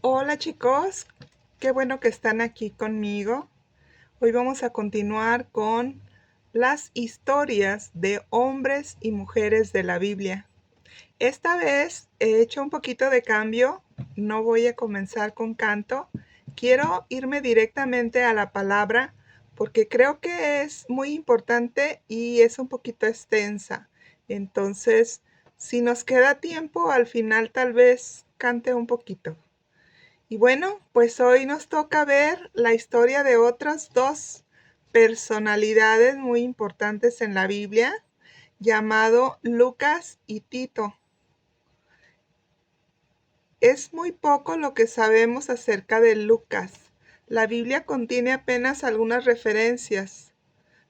Hola chicos, qué bueno que están aquí conmigo. Hoy vamos a continuar con las historias de hombres y mujeres de la Biblia. Esta vez he hecho un poquito de cambio, no voy a comenzar con canto. Quiero irme directamente a la palabra porque creo que es muy importante y es un poquito extensa. Entonces, si nos queda tiempo, al final tal vez cante un poquito. Y bueno, pues hoy nos toca ver la historia de otras dos personalidades muy importantes en la Biblia, llamado Lucas y Tito. Es muy poco lo que sabemos acerca de Lucas. La Biblia contiene apenas algunas referencias,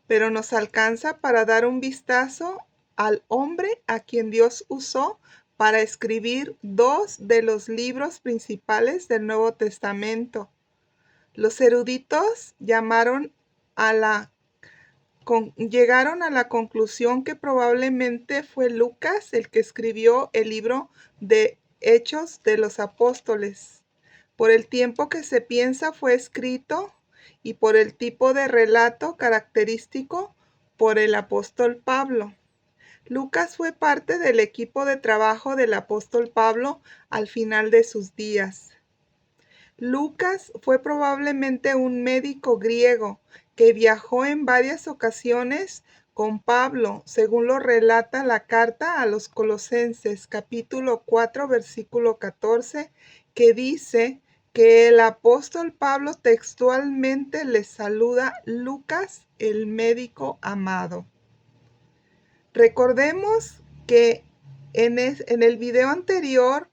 pero nos alcanza para dar un vistazo al hombre a quien Dios usó para escribir dos de los libros principales del Nuevo Testamento. Los eruditos llegaron a la conclusión que probablemente fue Lucas el que escribió el libro de Hechos de los Apóstoles. Por el tiempo que se piensa fue escrito y por el tipo de relato característico por el apóstol Pablo. Lucas fue parte del equipo de trabajo del apóstol Pablo al final de sus días. Lucas fue probablemente un médico griego que viajó en varias ocasiones con Pablo, según lo relata la carta a los Colosenses, capítulo 4, versículo 14, que dice que el apóstol Pablo textualmente le saluda Lucas, el médico amado. Recordemos que en el video anterior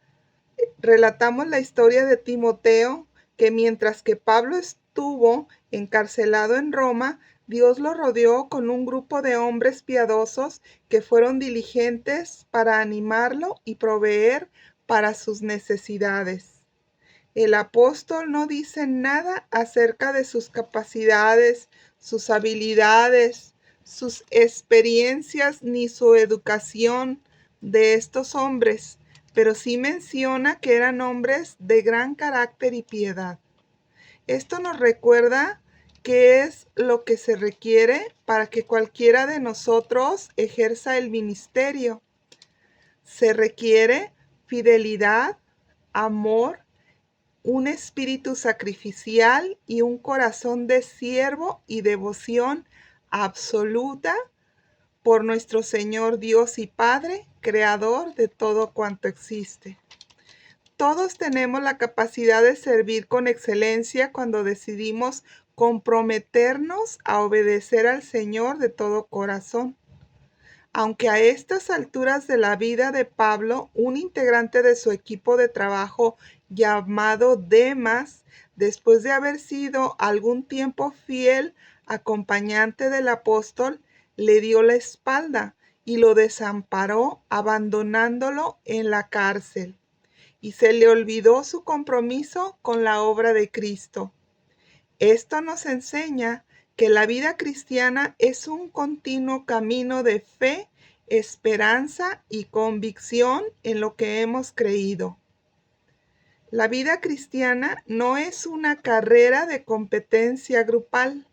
relatamos la historia de Timoteo, que mientras que Pablo estuvo encarcelado en Roma, Dios lo rodeó con un grupo de hombres piadosos que fueron diligentes para animarlo y proveer para sus necesidades. El apóstol no dice nada acerca de sus capacidades, sus habilidades, sus experiencias ni su educación de estos hombres, pero sí menciona que eran hombres de gran carácter y piedad. Esto nos recuerda qué es lo que se requiere para que cualquiera de nosotros ejerza el ministerio. Se requiere fidelidad, amor, un espíritu sacrificial y un corazón de siervo y devoción absoluta por nuestro Señor Dios y Padre, creador de todo cuanto existe. Todos tenemos la capacidad de servir con excelencia cuando decidimos comprometernos a obedecer al Señor de todo corazón. Aunque a estas alturas de la vida de Pablo, un integrante de su equipo de trabajo llamado Demas, después de haber sido algún tiempo fiel acompañante del apóstol, le dio la espalda y lo desamparó, abandonándolo en la cárcel. Y se le olvidó su compromiso con la obra de Cristo. Esto nos enseña que la vida cristiana es un continuo camino de fe, esperanza y convicción en lo que hemos creído. La vida cristiana no es una carrera de competencia grupal,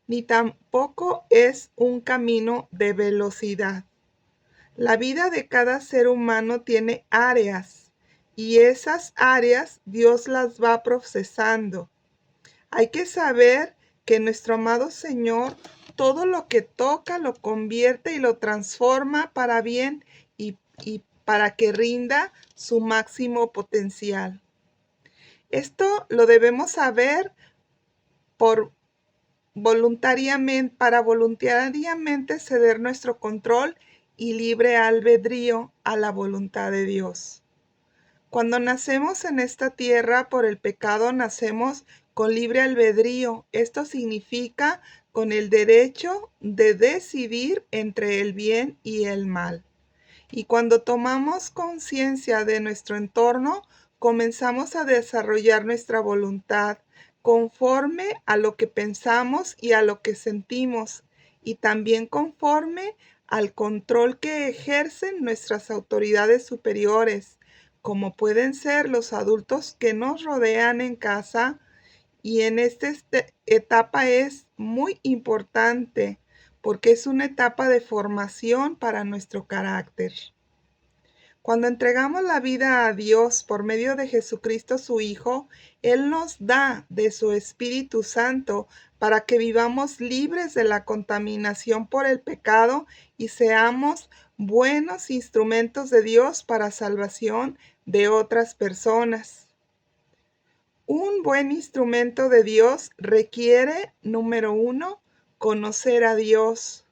ni tampoco es un camino de velocidad. La vida de cada ser humano tiene áreas, y esas áreas Dios las va procesando. Hay que saber que nuestro amado Señor todo lo que toca lo convierte y lo transforma para bien y para que rinda su máximo potencial. Esto lo debemos saber por para voluntariamente ceder nuestro control y libre albedrío a la voluntad de Dios. Cuando nacemos en esta tierra por el pecado, nacemos con libre albedrío. Esto significa con el derecho de decidir entre el bien y el mal. Y cuando tomamos conciencia de nuestro entorno, comenzamos a desarrollar nuestra voluntad conforme a lo que pensamos y a lo que sentimos, y también conforme al control que ejercen nuestras autoridades superiores, como pueden ser los adultos que nos rodean en casa, y en esta etapa es muy importante porque es una etapa de formación para nuestro carácter. Cuando entregamos la vida a Dios por medio de Jesucristo su Hijo, Él nos da de su Espíritu Santo para que vivamos libres de la contaminación por el pecado y seamos buenos instrumentos de Dios para salvación de otras personas. Un buen instrumento de Dios requiere, número 1, conocer a Dios.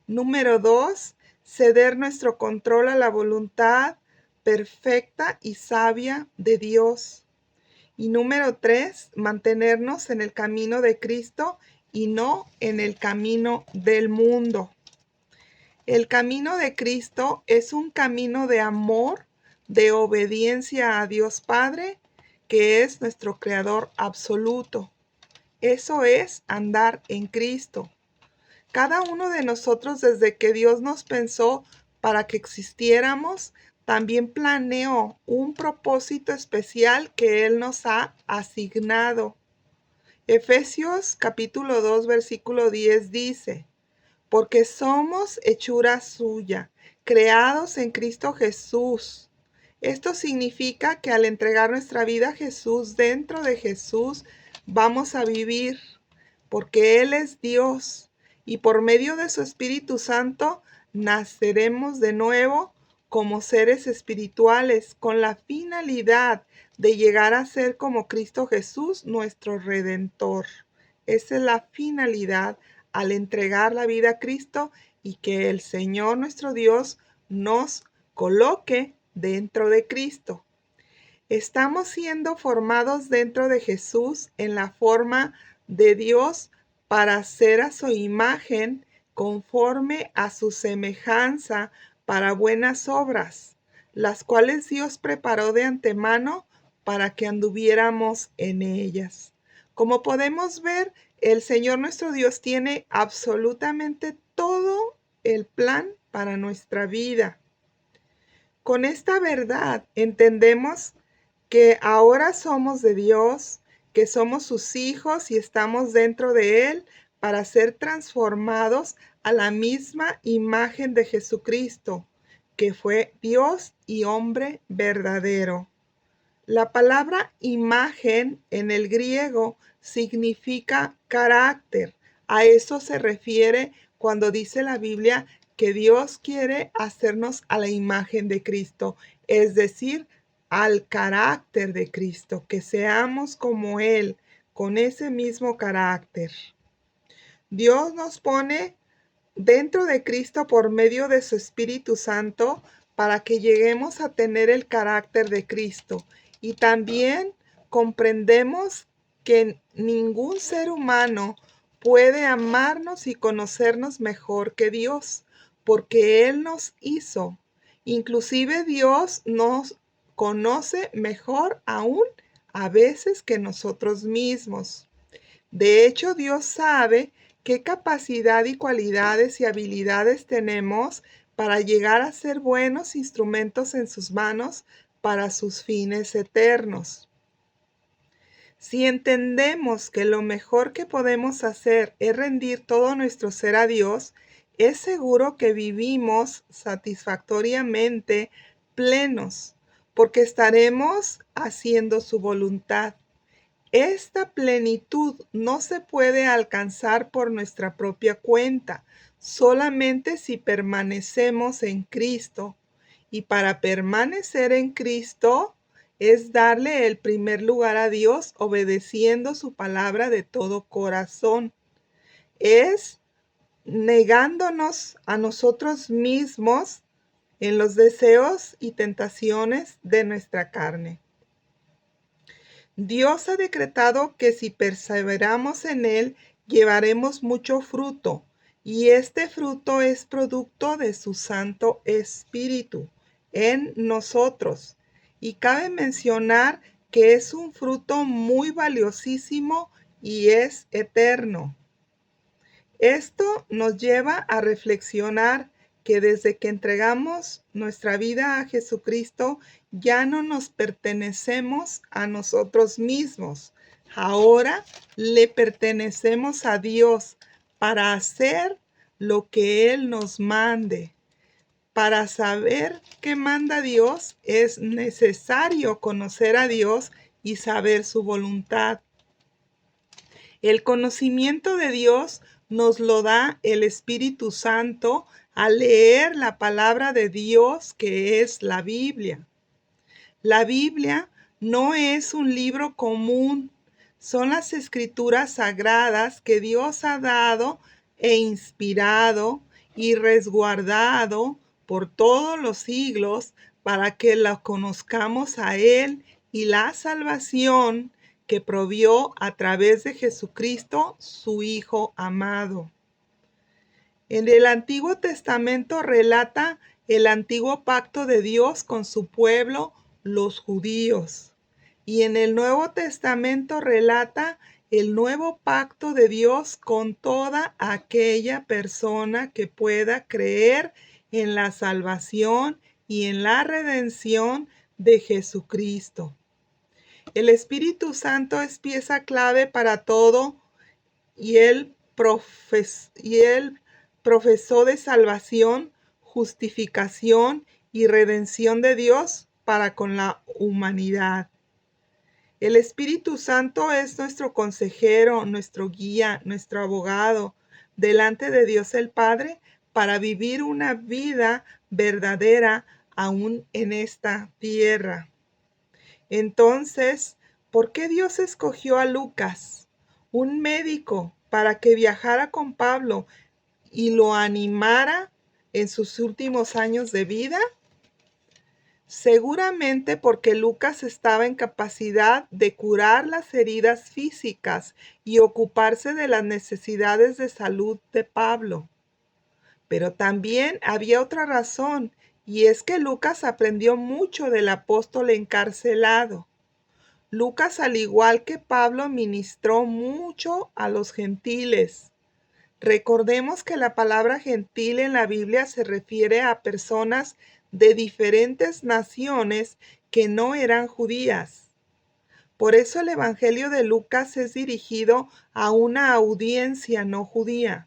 Número 2, ceder nuestro control a la voluntad perfecta y sabia de Dios. Y número 3, mantenernos en el camino de Cristo y no en el camino del mundo. El camino de Cristo es un camino de amor, de obediencia a Dios Padre, que es nuestro Creador absoluto. Eso es andar en Cristo. Cada uno de nosotros, desde que Dios nos pensó para que existiéramos, también planeó un propósito especial que Él nos ha asignado. Efesios capítulo 2, versículo 10 dice: porque somos hechura suya, creados en Cristo Jesús. Esto significa que al entregar nuestra vida a Jesús, dentro de Jesús, vamos a vivir, porque Él es Dios, y por medio de su Espíritu Santo naceremos de nuevo como seres espirituales, con la finalidad de llegar a ser como Cristo Jesús, nuestro Redentor. Esa es la finalidad al entregar la vida a Cristo y que el Señor nuestro Dios nos coloque dentro de Cristo. Estamos siendo formados dentro de Jesús en la forma de Dios para ser a su imagen, conforme a su semejanza, para buenas obras, las cuales Dios preparó de antemano para que anduviéramos en ellas. Como podemos ver, el Señor nuestro Dios tiene absolutamente todo el plan para nuestra vida. Con esta verdad entendemos que ahora somos de Dios, que somos sus hijos y estamos dentro de Él para ser transformados a la misma imagen de Jesucristo, que fue Dios y hombre verdadero. La palabra imagen en el griego significa carácter. A eso se refiere cuando dice la Biblia que Dios quiere hacernos a la imagen de Cristo, es decir, al carácter de Cristo, que seamos como Él, con ese mismo carácter. Dios nos pone dentro de Cristo por medio de su Espíritu Santo para que lleguemos a tener el carácter de Cristo. Y también comprendemos que ningún ser humano puede amarnos y conocernos mejor que Dios, porque Él nos hizo. Inclusive Dios nos conoce mejor aún a veces que nosotros mismos. De hecho, Dios sabe qué capacidad y cualidades y habilidades tenemos para llegar a ser buenos instrumentos en sus manos para sus fines eternos. Si entendemos que lo mejor que podemos hacer es rendir todo nuestro ser a Dios, es seguro que vivimos satisfactoriamente plenos, porque estaremos haciendo su voluntad. Esta plenitud no se puede alcanzar por nuestra propia cuenta, solamente si permanecemos en Cristo. Y para permanecer en Cristo es darle el primer lugar a Dios obedeciendo su palabra de todo corazón. Es negándonos a nosotros mismos en los deseos y tentaciones de nuestra carne. Dios ha decretado que si perseveramos en Él, llevaremos mucho fruto, y este fruto es producto de su Santo Espíritu en nosotros. Y cabe mencionar que es un fruto muy valiosísimo y es eterno. Esto nos lleva a reflexionar que desde que entregamos nuestra vida a Jesucristo, ya no nos pertenecemos a nosotros mismos. Ahora le pertenecemos a Dios para hacer lo que Él nos mande. Para saber qué manda Dios es necesario conocer a Dios y saber su voluntad. El conocimiento de Dios nos lo da el Espíritu Santo al leer la palabra de Dios, que es la Biblia. La Biblia no es un libro común, son las escrituras sagradas que Dios ha dado e inspirado y resguardado por todos los siglos para que la conozcamos a Él y la salvación que provió a través de Jesucristo, su Hijo amado. En el Antiguo Testamento relata el antiguo pacto de Dios con su pueblo, los judíos. Y en el Nuevo Testamento relata el nuevo pacto de Dios con toda aquella persona que pueda creer en la salvación y en la redención de Jesucristo. El Espíritu Santo es pieza clave para todo y él profesó de salvación, justificación y redención de Dios para con la humanidad. El Espíritu Santo es nuestro consejero, nuestro guía, nuestro abogado delante de Dios el Padre para vivir una vida verdadera aún en esta tierra. Entonces, ¿por qué Dios escogió a Lucas, un médico, para que viajara con Pablo y lo animara en sus últimos años de vida? Seguramente porque Lucas estaba en capacidad de curar las heridas físicas y ocuparse de las necesidades de salud de Pablo. Pero también había otra razón, y es que Lucas aprendió mucho del apóstol encarcelado. Lucas, al igual que Pablo, ministró mucho a los gentiles. Recordemos que la palabra gentil en la Biblia se refiere a personas de diferentes naciones que no eran judías. Por eso el Evangelio de Lucas es dirigido a una audiencia no judía.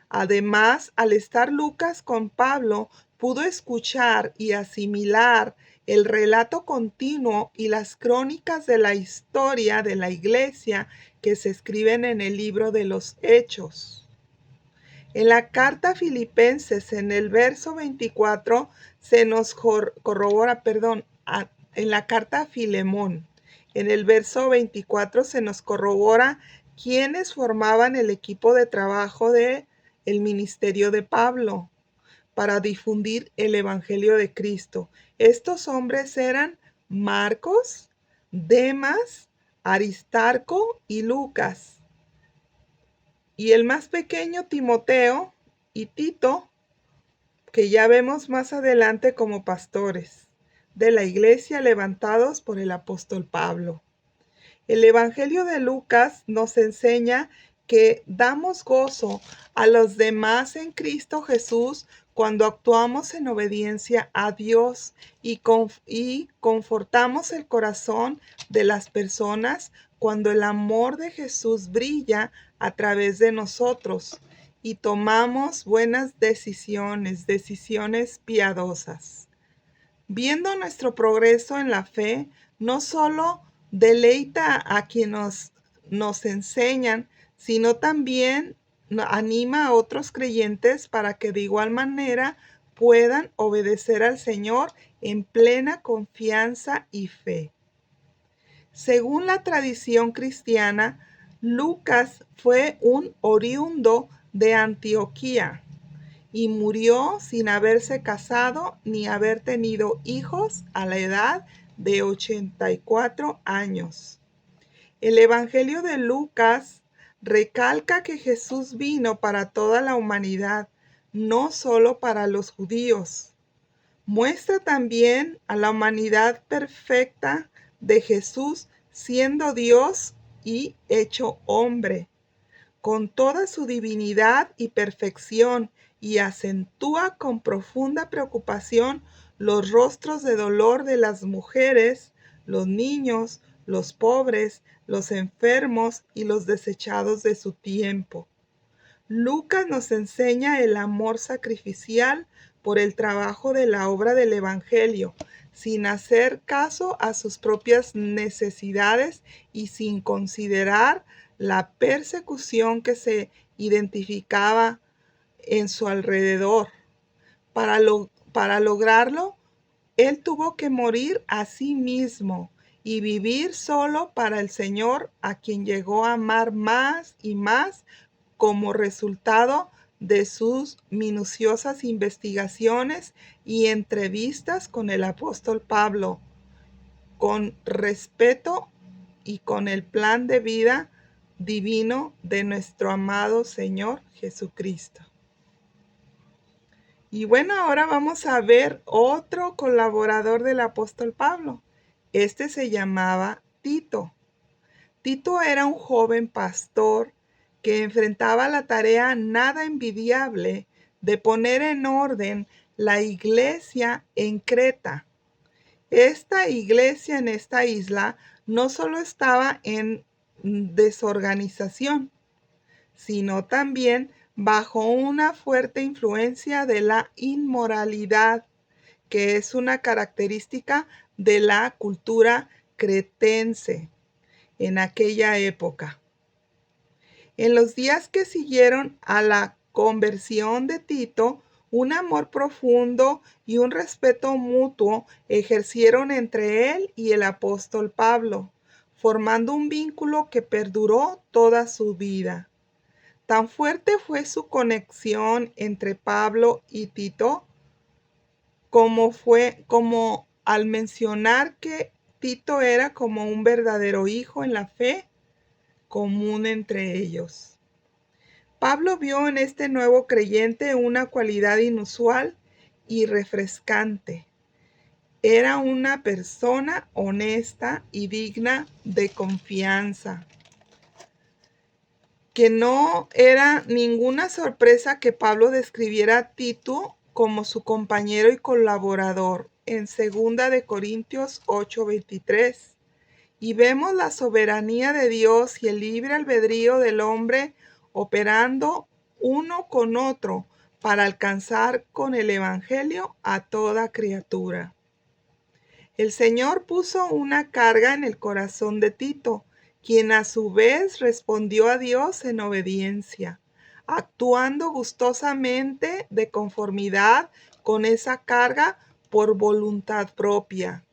Además, al estar Lucas con Pablo, pudo escuchar y asimilar el relato continuo y las crónicas de la historia de la iglesia que se escriben en el libro de los Hechos. En la carta a Filipenses, en el verso 24, se nos corrobora, en la carta a Filemón, en el verso 24 se nos corrobora quiénes formaban el equipo de trabajo de el ministerio de Pablo para difundir el Evangelio de Cristo. Estos hombres eran Marcos, Demas, Aristarco y Lucas. Y el más pequeño, Timoteo y Tito, que ya vemos más adelante como pastores de la iglesia levantados por el apóstol Pablo. El Evangelio de Lucas nos enseña que damos gozo a los demás en Cristo Jesús cuando actuamos en obediencia a Dios y confortamos el corazón de las personas cuando el amor de Jesús brilla a través de nosotros y tomamos buenas decisiones piadosas. Viendo nuestro progreso en la fe, no solo deleita a quienes nos enseñan, sino también anima a otros creyentes para que de igual manera puedan obedecer al Señor en plena confianza y fe. Según la tradición cristiana, Lucas fue un oriundo de Antioquía y murió sin haberse casado ni haber tenido hijos a la edad de 84 años. El Evangelio de Lucas recalca que Jesús vino para toda la humanidad, no solo para los judíos. Muestra también a la humanidad perfecta de Jesús siendo Dios y hecho hombre, con toda su divinidad y perfección, y acentúa con profunda preocupación los rostros de dolor de las mujeres, los niños, los pobres, los enfermos y los desechados de su tiempo. Lucas nos enseña el amor sacrificial por el trabajo de la obra del Evangelio, sin hacer caso a sus propias necesidades y sin considerar la persecución que se identificaba en su alrededor. Para lograrlo, él tuvo que morir a sí mismo y vivir solo para el Señor, a quien llegó a amar más y más como resultado de sus minuciosas investigaciones y entrevistas con el apóstol Pablo, con respeto y con el plan de vida divino de nuestro amado Señor Jesucristo. Y bueno, ahora vamos a ver otro colaborador del apóstol Pablo. Este se llamaba Tito. Tito era un joven pastor que enfrentaba la tarea nada envidiable de poner en orden la iglesia en Creta. Esta iglesia en esta isla no solo estaba en desorganización, sino también bajo una fuerte influencia de la inmoralidad, que es una característica de la cultura cretense en aquella época. En los días que siguieron a la conversión de Tito, un amor profundo y un respeto mutuo ejercieron entre él y el apóstol Pablo, formando un vínculo que perduró toda su vida. Tan fuerte fue su conexión entre Pablo y Tito como al mencionar que Tito era como un verdadero hijo en la fe común entre ellos. Pablo vio en este nuevo creyente una cualidad inusual y refrescante. Era una persona honesta y digna de confianza, que no era ninguna sorpresa que Pablo describiera a Tito como su compañero y colaborador en 2 de Corintios 8:23. Y vemos la soberanía de Dios y el libre albedrío del hombre operando uno con otro para alcanzar con el Evangelio a toda criatura. El Señor puso una carga en el corazón de Tito, quien a su vez respondió a Dios en obediencia, actuando gustosamente de conformidad con esa carga por voluntad propia.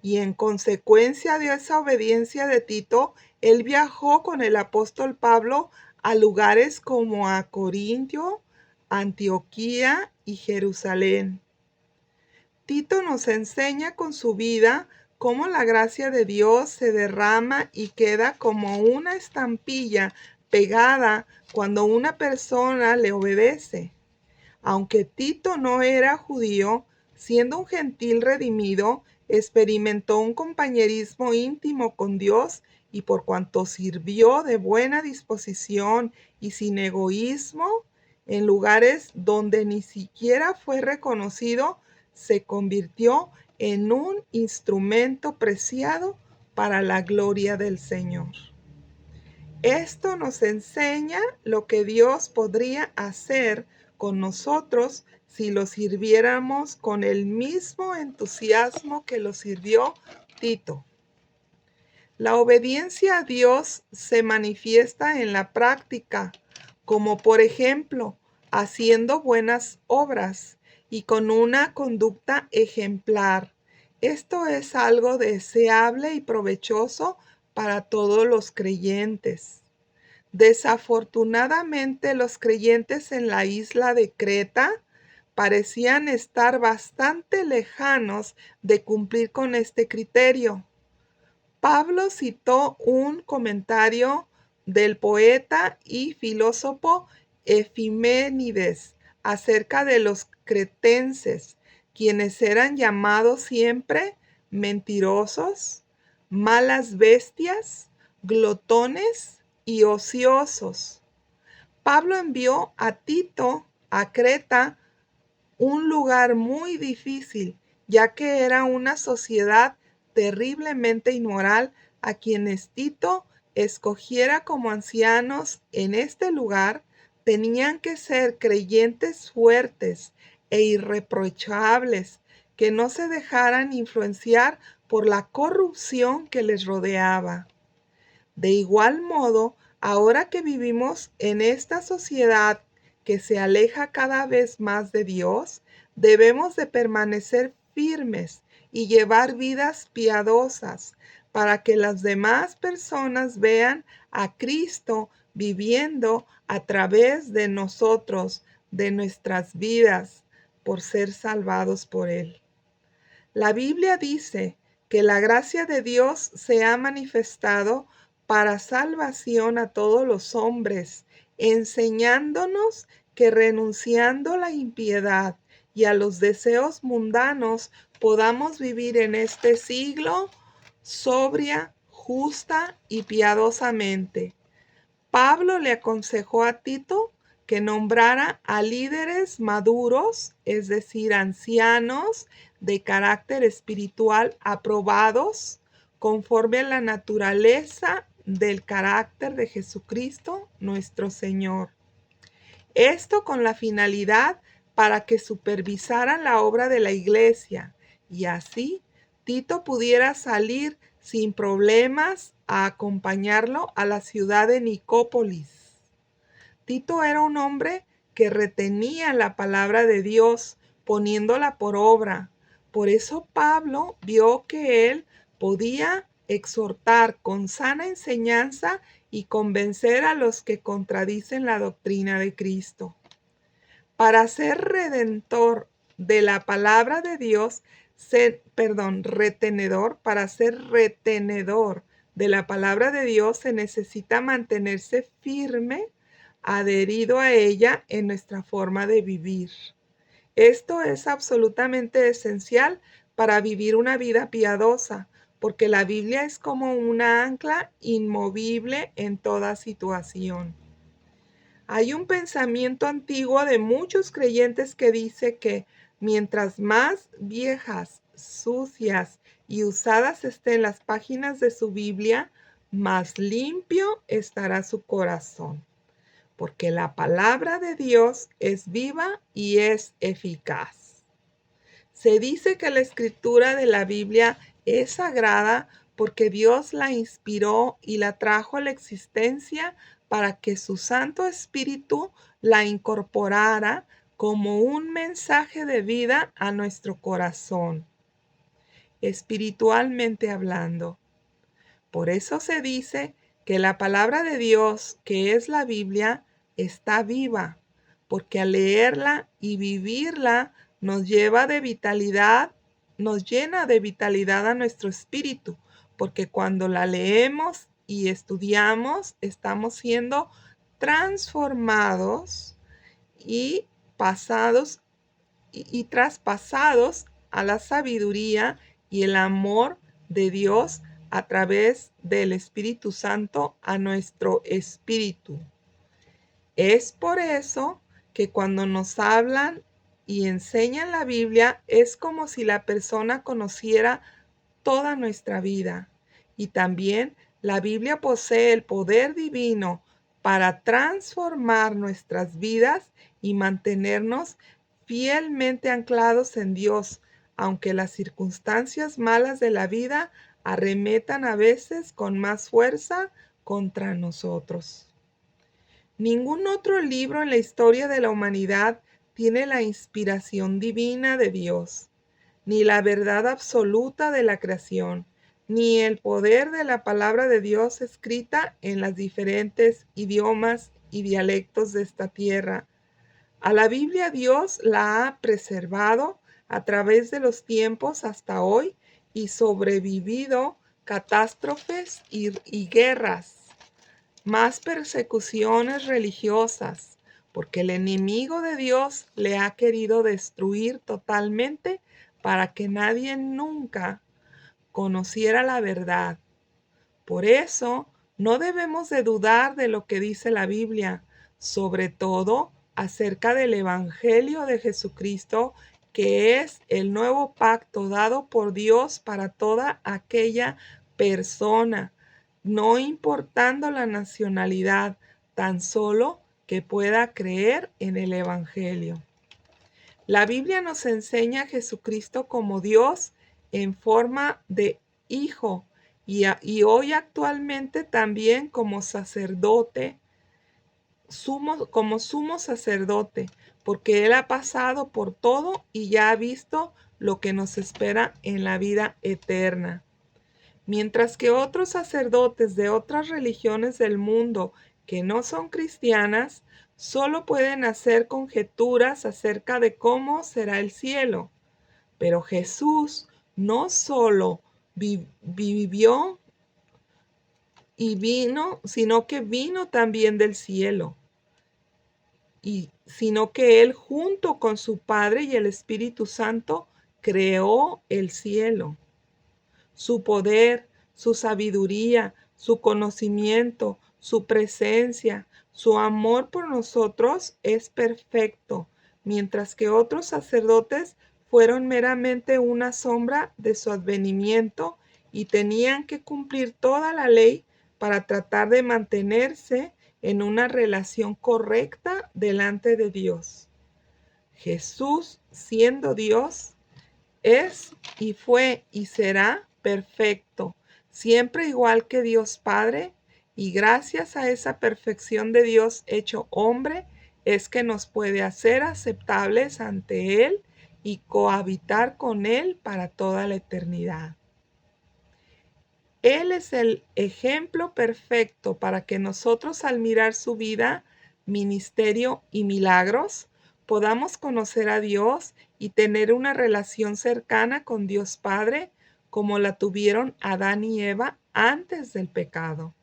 Y en consecuencia de esa obediencia de Tito, él viajó con el apóstol Pablo a lugares como a Corintio, Antioquía y Jerusalén. Tito nos enseña con su vida cómo la gracia de Dios se derrama y queda como una estampilla pegada cuando una persona le obedece. Aunque Tito no era judío, siendo un gentil redimido, experimentó un compañerismo íntimo con Dios y por cuanto sirvió de buena disposición y sin egoísmo, en lugares donde ni siquiera fue reconocido, se convirtió en un instrumento preciado para la gloria del Señor. Esto nos enseña lo que Dios podría hacer con nosotros si lo sirviéramos con el mismo entusiasmo que lo sirvió Tito. La obediencia a Dios se manifiesta en la práctica, como por ejemplo, haciendo buenas obras y con una conducta ejemplar. Esto es algo deseable y provechoso para todos los creyentes. Desafortunadamente, los creyentes en la isla de Creta parecían estar bastante lejanos de cumplir con este criterio. Pablo citó un comentario del poeta y filósofo Efiménides acerca de los cretenses, quienes eran llamados siempre mentirosos, malas bestias, glotones y ociosos. Pablo envió a Tito a Creta, un lugar muy difícil, ya que era una sociedad terriblemente inmoral, a quienes Tito escogiera como ancianos en este lugar tenían que ser creyentes fuertes e irreprochables, que no se dejaran influenciar por la corrupción que les rodeaba. De igual modo, ahora que vivimos en esta sociedad que se aleja cada vez más de Dios, debemos de permanecer firmes y llevar vidas piadosas para que las demás personas vean a Cristo viviendo a través de nosotros, de nuestras vidas, por ser salvados por Él. La Biblia dice que la gracia de Dios se ha manifestado para salvación a todos los hombres, enseñándonos que renunciando a la impiedad y a los deseos mundanos podamos vivir en este siglo sobria, justa y piadosamente. Pablo le aconsejó a Tito que nombrara a líderes maduros, es decir, ancianos de carácter espiritual aprobados, conforme a la naturaleza del carácter de Jesucristo, nuestro Señor. Esto con la finalidad para que supervisaran la obra de la iglesia y así Tito pudiera salir sin problemas a acompañarlo a la ciudad de Nicópolis. Tito era un hombre que retenía la palabra de Dios, poniéndola por obra. Por eso Pablo vio que él podía exhortar con sana enseñanza y convencer a los que contradicen la doctrina de Cristo. Para ser redentor de la palabra de Dios, para ser retenedor de la palabra de Dios se necesita mantenerse firme, adherido a ella en nuestra forma de vivir. Esto es absolutamente esencial para vivir una vida piadosa, porque la Biblia es como una ancla inmovible en toda situación. Hay un pensamiento antiguo de muchos creyentes que dice que mientras más viejas, sucias y usadas estén las páginas de su Biblia, más limpio estará su corazón, porque la palabra de Dios es viva y es eficaz. Se dice que la escritura de la Biblia es sagrada porque Dios la inspiró y la trajo a la existencia para que su Santo Espíritu la incorporara como un mensaje de vida a nuestro corazón, espiritualmente hablando. Por eso se dice que la palabra de Dios, que es la Biblia, está viva, porque al leerla y vivirla nos llena de vitalidad a nuestro espíritu, porque cuando la leemos y estudiamos, estamos siendo transformados y pasados y traspasados a la sabiduría y el amor de Dios a través del Espíritu Santo a nuestro espíritu. Es por eso que cuando nos hablan y enseñan la Biblia, es como si la persona conociera toda nuestra vida. Y también la Biblia posee el poder divino para transformar nuestras vidas y mantenernos fielmente anclados en Dios, aunque las circunstancias malas de la vida arremetan a veces con más fuerza contra nosotros. Ningún otro libro en la historia de la humanidad tiene la inspiración divina de Dios, ni la verdad absoluta de la creación, ni el poder de la palabra de Dios escrita en los diferentes idiomas y dialectos de esta tierra. A la Biblia Dios la ha preservado a través de los tiempos hasta hoy y sobrevivido catástrofes y guerras, más persecuciones religiosas, porque el enemigo de Dios le ha querido destruir totalmente para que nadie nunca conociera la verdad. Por eso, no debemos de dudar de lo que dice la Biblia, sobre todo acerca del Evangelio de Jesucristo, que es el nuevo pacto dado por Dios para toda aquella persona, no importando la nacionalidad, tan solo que pueda creer en el Evangelio. La Biblia nos enseña a Jesucristo como Dios en forma de Hijo y hoy actualmente también como sacerdote, como sumo sacerdote, porque Él ha pasado por todo y ya ha visto lo que nos espera en la vida eterna. Mientras que otros sacerdotes de otras religiones del mundo que no son cristianas solo pueden hacer conjeturas acerca de cómo será el cielo. Pero Jesús no solo vivió y vino, sino que vino también del cielo, sino que Él junto con su Padre y el Espíritu Santo creó el cielo. Su poder, su sabiduría, su conocimiento, su presencia, su amor por nosotros es perfecto, mientras que otros sacerdotes fueron meramente una sombra de su advenimiento y tenían que cumplir toda la ley para tratar de mantenerse en una relación correcta delante de Dios. Jesús, siendo Dios, es y fue y será perfecto, siempre igual que Dios Padre, y gracias a esa perfección de Dios hecho hombre, es que nos puede hacer aceptables ante Él y cohabitar con Él para toda la eternidad. Él es el ejemplo perfecto para que nosotros al mirar su vida, ministerio y milagros, podamos conocer a Dios y tener una relación cercana con Dios Padre como la tuvieron Adán y Eva antes del pecado.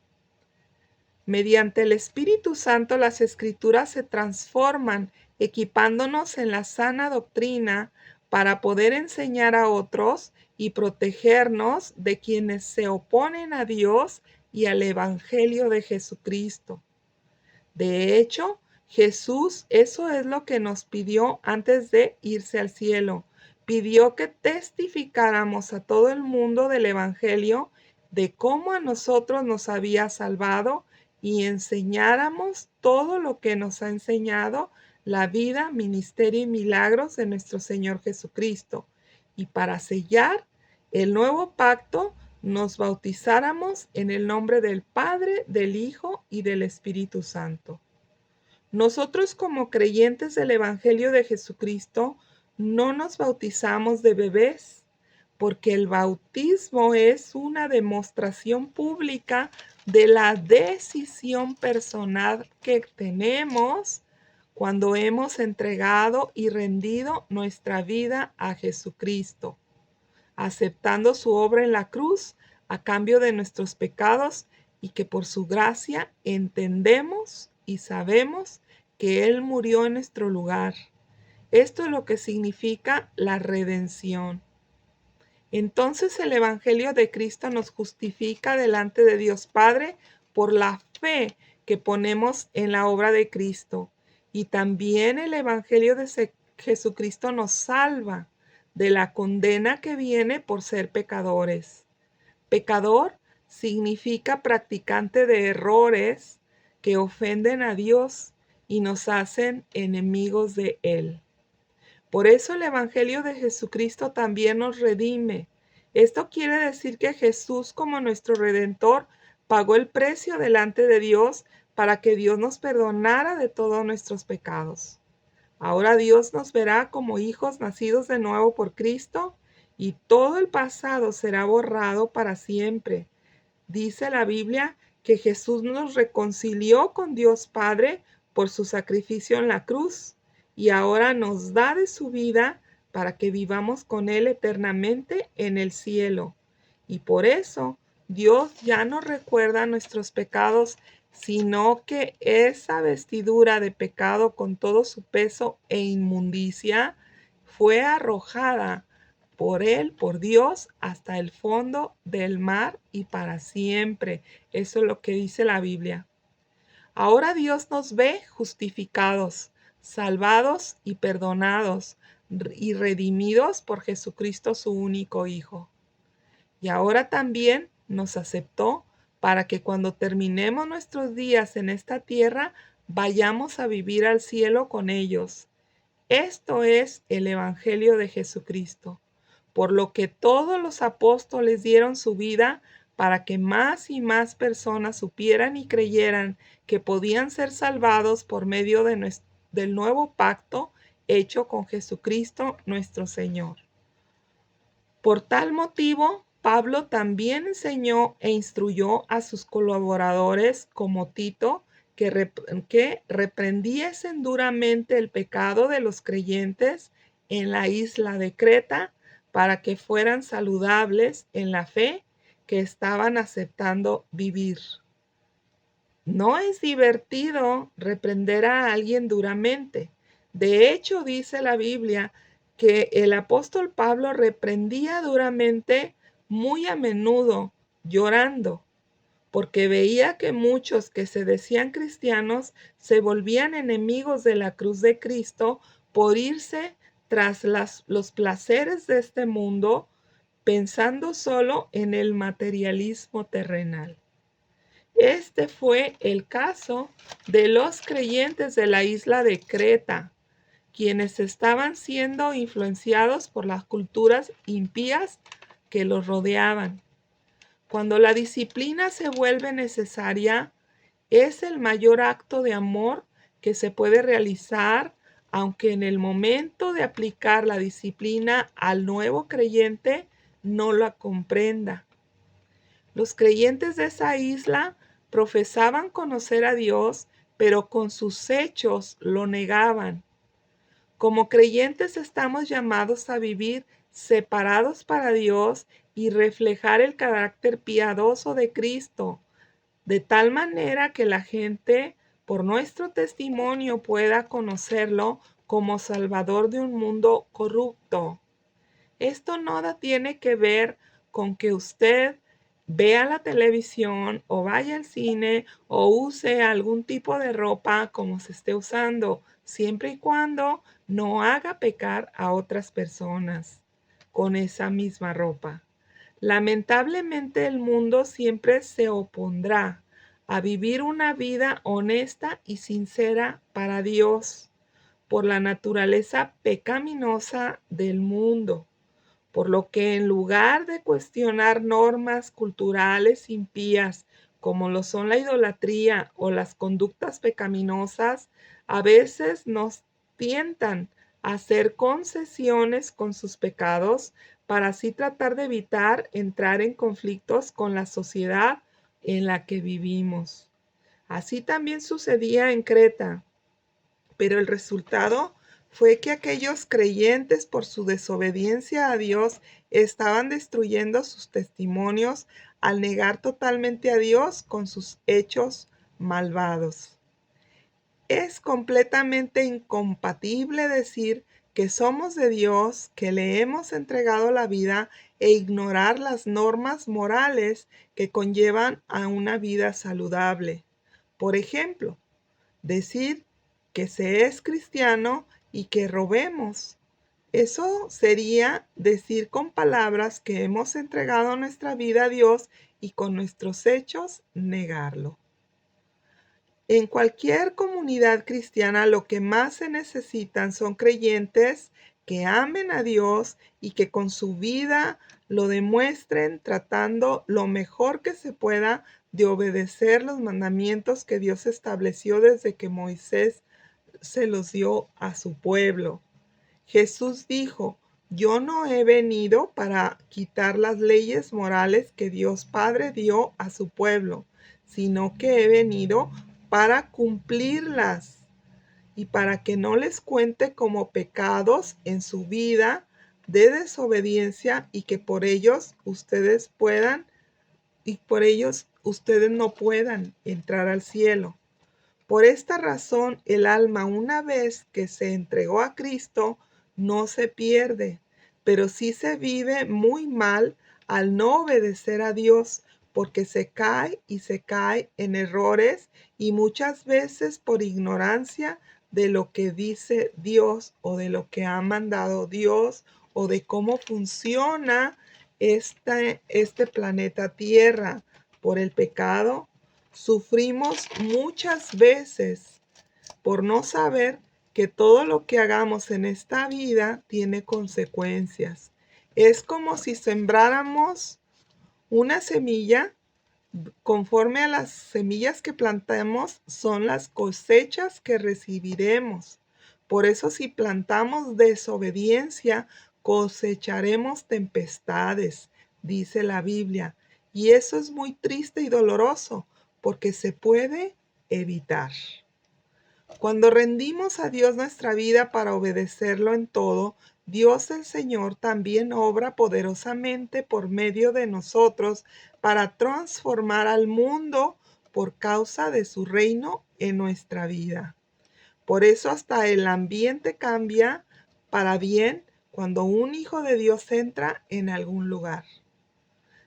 Mediante el Espíritu Santo las Escrituras se transforman, equipándonos en la sana doctrina para poder enseñar a otros y protegernos de quienes se oponen a Dios y al Evangelio de Jesucristo. De hecho, Jesús eso es lo que nos pidió antes de irse al cielo. Pidió que testificáramos a todo el mundo del Evangelio de cómo a nosotros nos había salvado y enseñáramos todo lo que nos ha enseñado la vida, ministerio y milagros de nuestro Señor Jesucristo. Y para sellar el nuevo pacto, nos bautizáramos en el nombre del Padre, del Hijo y del Espíritu Santo. Nosotros como creyentes del Evangelio de Jesucristo no nos bautizamos de bebés, porque el bautismo es una demostración pública de la decisión personal que tenemos cuando hemos entregado y rendido nuestra vida a Jesucristo, aceptando su obra en la cruz a cambio de nuestros pecados y que por su gracia entendemos y sabemos que Él murió en nuestro lugar. Esto es lo que significa la redención. Entonces el Evangelio de Cristo nos justifica delante de Dios Padre por la fe que ponemos en la obra de Cristo. Y también el Evangelio de Jesucristo nos salva de la condena que viene por ser pecadores. Pecador significa practicante de errores que ofenden a Dios y nos hacen enemigos de Él. Por eso el Evangelio de Jesucristo también nos redime. Esto quiere decir que Jesús, como nuestro Redentor, pagó el precio delante de Dios para que Dios nos perdonara de todos nuestros pecados. Ahora Dios nos verá como hijos nacidos de nuevo por Cristo y todo el pasado será borrado para siempre. Dice la Biblia que Jesús nos reconcilió con Dios Padre por su sacrificio en la cruz y ahora nos da de su vida para que vivamos con Él eternamente en el cielo. Y por eso Dios ya no recuerda nuestros pecados, sino que esa vestidura de pecado con todo su peso e inmundicia fue arrojada por Él, por Dios, hasta el fondo del mar y para siempre. Eso es lo que dice la Biblia. Ahora Dios nos ve justificados. salvados y perdonados y redimidos por Jesucristo su único Hijo. Y ahora también nos aceptó para que cuando terminemos nuestros días en esta tierra, vayamos a vivir al cielo con ellos. Esto es el Evangelio de Jesucristo, por lo que todos los apóstoles dieron su vida para que más y más personas supieran y creyeran que podían ser salvados por medio del nuevo pacto hecho con Jesucristo nuestro Señor. Por tal motivo, Pablo también enseñó e instruyó a sus colaboradores como Tito que reprendiesen duramente el pecado de los creyentes en la isla de Creta para que fueran saludables en la fe que estaban aceptando vivir. No es divertido reprender a alguien duramente. De hecho, dice la Biblia que el apóstol Pablo reprendía duramente muy a menudo, llorando, porque veía que muchos que se decían cristianos se volvían enemigos de la cruz de Cristo por irse tras los placeres de este mundo, pensando solo en el materialismo terrenal. Este fue el caso de los creyentes de la isla de Creta, quienes estaban siendo influenciados por las culturas impías que los rodeaban. Cuando la disciplina se vuelve necesaria, es el mayor acto de amor que se puede realizar, aunque en el momento de aplicar la disciplina al nuevo creyente no la comprenda. Los creyentes de esa isla profesaban conocer a Dios, pero con sus hechos lo negaban. Como creyentes estamos llamados a vivir separados para Dios y reflejar el carácter piadoso de Cristo, de tal manera que la gente, por nuestro testimonio, pueda conocerlo como Salvador de un mundo corrupto. Esto nada tiene que ver con que usted vea la televisión o vaya al cine o use algún tipo de ropa como se esté usando, siempre y cuando no haga pecar a otras personas con esa misma ropa. Lamentablemente el mundo siempre se opondrá a vivir una vida honesta y sincera para Dios por la naturaleza pecaminosa del mundo. Por lo que en lugar de cuestionar normas culturales impías, como lo son la idolatría o las conductas pecaminosas, a veces nos tientan a hacer concesiones con sus pecados para así tratar de evitar entrar en conflictos con la sociedad en la que vivimos. Así también sucedía en Creta, pero el resultado fue que aquellos creyentes, por su desobediencia a Dios, estaban destruyendo sus testimonios al negar totalmente a Dios con sus hechos malvados. Es completamente incompatible decir que somos de Dios, que le hemos entregado la vida e ignorar las normas morales que conllevan a una vida saludable. Por ejemplo, decir que se es cristiano y que robemos. Eso sería decir con palabras que hemos entregado nuestra vida a Dios y con nuestros hechos negarlo. En cualquier comunidad cristiana lo que más se necesitan son creyentes que amen a Dios y que con su vida lo demuestren tratando lo mejor que se pueda de obedecer los mandamientos que Dios estableció desde que Moisés se los dio a su pueblo. Jesús dijo: yo no he venido para quitar las leyes morales que Dios Padre dio a su pueblo, sino que he venido para cumplirlas y para que no les cuente como pecados en su vida de desobediencia y que por ellos ustedes no puedan entrar al cielo. Por esta razón, el alma, una vez que se entregó a Cristo, no se pierde, pero sí se vive muy mal al no obedecer a Dios, porque se cae y se cae en errores y muchas veces por ignorancia de lo que dice Dios o de lo que ha mandado Dios o de cómo funciona este planeta Tierra. Por el pecado sufrimos muchas veces por no saber que todo lo que hagamos en esta vida tiene consecuencias. Es como si sembráramos una semilla. Conforme a las semillas que plantemos, son las cosechas que recibiremos. Por eso, si plantamos desobediencia, cosecharemos tempestades, dice la Biblia. Y eso es muy triste y doloroso, porque se puede evitar. Cuando rendimos a Dios nuestra vida para obedecerlo en todo, Dios el Señor también obra poderosamente por medio de nosotros para transformar al mundo por causa de su reino en nuestra vida. Por eso hasta el ambiente cambia para bien cuando un hijo de Dios entra en algún lugar.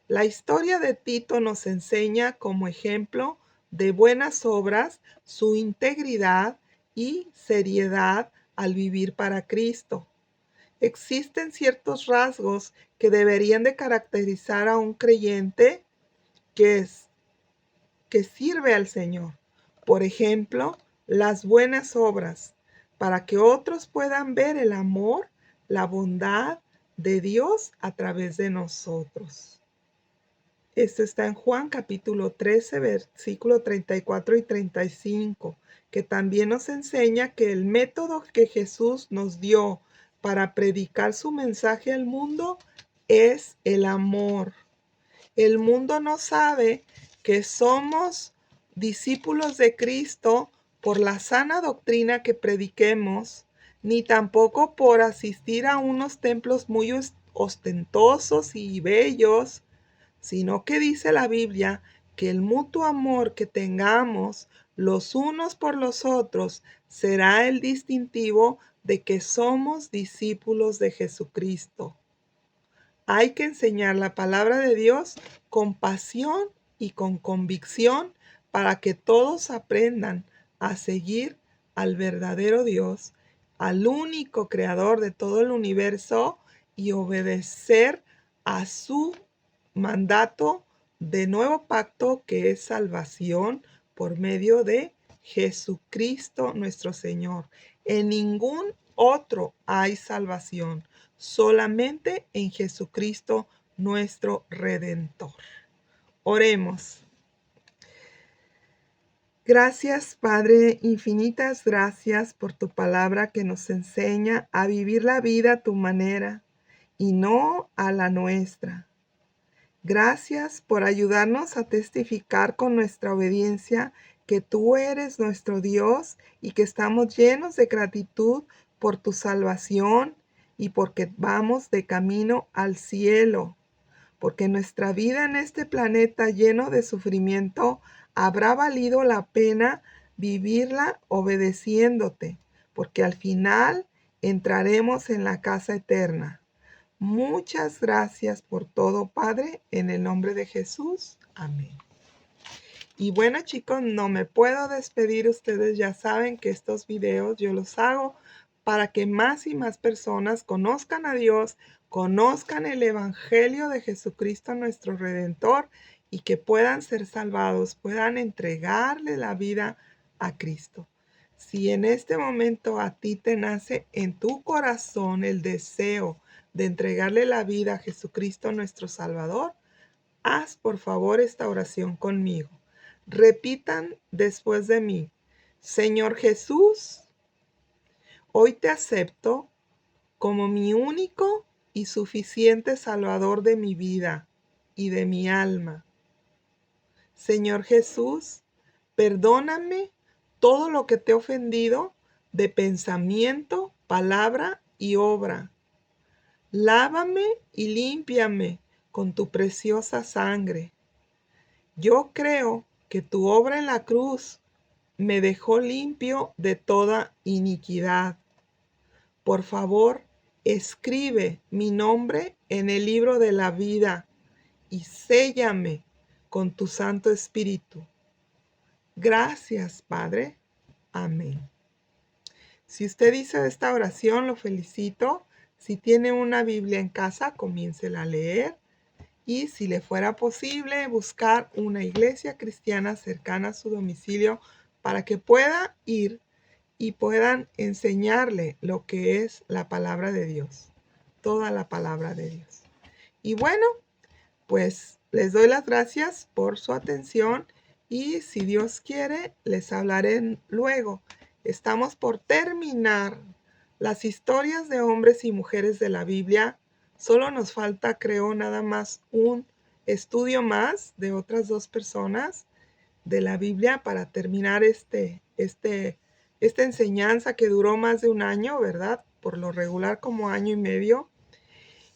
La historia de Tito nos enseña como ejemplo de buenas obras su integridad y seriedad al vivir para Cristo. Existen ciertos rasgos que deberían de caracterizar a un creyente que sirve al Señor. Por ejemplo, las buenas obras, para que otros puedan ver el amor, la bondad de Dios a través de nosotros. Esto está en Juan capítulo 13, versículo 34 y 35, que también nos enseña que el método que Jesús nos dio para predicar su mensaje al mundo es el amor. El mundo no sabe que somos discípulos de Cristo por la sana doctrina que prediquemos, ni tampoco por asistir a unos templos muy ostentosos y bellos, sino que dice la Biblia que el mutuo amor que tengamos los unos por los otros será el distintivo de que somos discípulos de Jesucristo. Hay que enseñar la palabra de Dios con pasión y con convicción para que todos aprendan a seguir al verdadero Dios, al único creador de todo el universo, y obedecer a su mandato de nuevo pacto, que es salvación por medio de Jesucristo nuestro Señor. En ningún otro hay salvación, solamente en Jesucristo nuestro Redentor. Oremos. Gracias, Padre, infinitas gracias por tu palabra que nos enseña a vivir la vida a tu manera y no a la nuestra. Gracias por ayudarnos a testificar con nuestra obediencia que tú eres nuestro Dios y que estamos llenos de gratitud por tu salvación y porque vamos de camino al cielo. Porque nuestra vida en este planeta lleno de sufrimiento habrá valido la pena vivirla obedeciéndote, porque al final entraremos en la casa eterna. Muchas gracias por todo, Padre, en el nombre de Jesús. Amén. Y bueno, chicos, no me puedo despedir. Ustedes ya saben que estos videos yo los hago para que más y más personas conozcan a Dios, conozcan el Evangelio de Jesucristo nuestro Redentor y que puedan ser salvados, puedan entregarle la vida a Cristo. Si en este momento a ti te nace en tu corazón el deseo de entregarle la vida a Jesucristo nuestro Salvador, haz por favor esta oración conmigo. Repitan después de mí: Señor Jesús, hoy te acepto como mi único y suficiente Salvador de mi vida y de mi alma. Señor Jesús, perdóname todo lo que te he ofendido de pensamiento, palabra y obra. Lávame y límpiame con tu preciosa sangre. Yo creo que tu obra en la cruz me dejó limpio de toda iniquidad. Por favor, escribe mi nombre en el libro de la vida y séllame con tu Santo Espíritu. Gracias, Padre. Amén. Si usted hizo esta oración, lo felicito. Si tiene una Biblia en casa, comiéncela a leer. Y si le fuera posible, buscar una iglesia cristiana cercana a su domicilio para que pueda ir y puedan enseñarle lo que es la palabra de Dios, toda la palabra de Dios. Y bueno, pues les doy las gracias por su atención y si Dios quiere, les hablaré luego. Estamos por terminar las historias de hombres y mujeres de la Biblia. Solo nos falta, creo, nada más un estudio más de otras 2 personas de la Biblia para terminar esta enseñanza que duró más de un año, ¿verdad? Por lo regular como año y medio.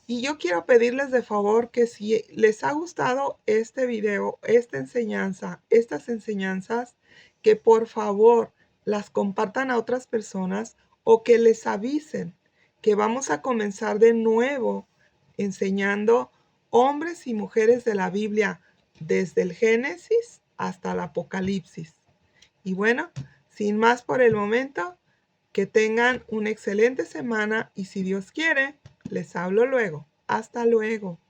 Y yo quiero pedirles de favor que si les ha gustado este video, estas enseñanzas, que por favor las compartan a otras personas o que les avisen que vamos a comenzar de nuevo enseñando hombres y mujeres de la Biblia desde el Génesis hasta el Apocalipsis. Y bueno, sin más por el momento, que tengan una excelente semana y si Dios quiere, les hablo luego. Hasta luego.